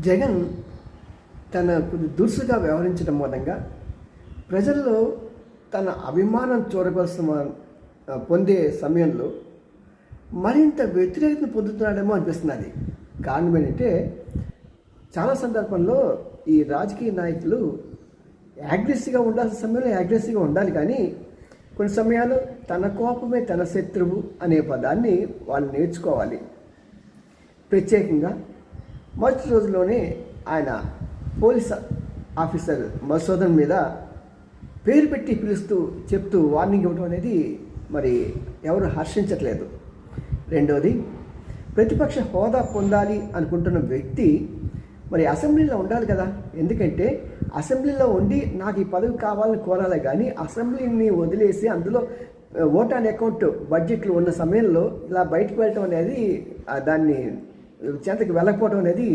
జగన్ తన కొద్ది దురుసుగా వ్యవహరించడం మూలంగా ప్రజల్లో తన అభిమానం చూరగొల్సిన పొందే సమయంలో మరింత వ్యతిరేకతను పొందుతున్నాడేమో అనిపిస్తున్నది. కారణం ఏంటంటే చాలా సందర్భంలో ఈ రాజకీయ నాయకులు యాగ్రెసివ్గా ఉండాల్సిన సమయంలో యాగ్రెసివ్గా ఉండాలి, కానీ కొన్ని సమయాలు తన కోపమే తన శత్రువు అనే పదాన్ని వాళ్ళు నేర్చుకోవాలి. ప్రత్యేకంగా మొదటి రోజులోనే ఆయన పోలీస్ ఆఫీసర్ మధుసూదన్ మీద పేరు పెట్టి చెప్తూ వార్నింగ్ ఇవ్వడం అనేది మరి ఎవరు హర్షించట్లేదు. రెండోది, ప్రతిపక్ష హోదా పొందాలి అనుకుంటున్న వ్యక్తి మరి అసెంబ్లీలో ఉండాలి కదా. ఎందుకంటే అసెంబ్లీలో ఉండి నాకు ఈ పదవి కావాలని కోరాలి, కానీ అసెంబ్లీని వదిలేసి అందులో ఓట్ అండ్ అకౌంట్ బడ్జెట్లు ఉన్న సమయంలో ఇలా బయటకు వెళ్ళటం అనేది, దాన్ని చెంతకి వెళ్ళకపోవడం అనేది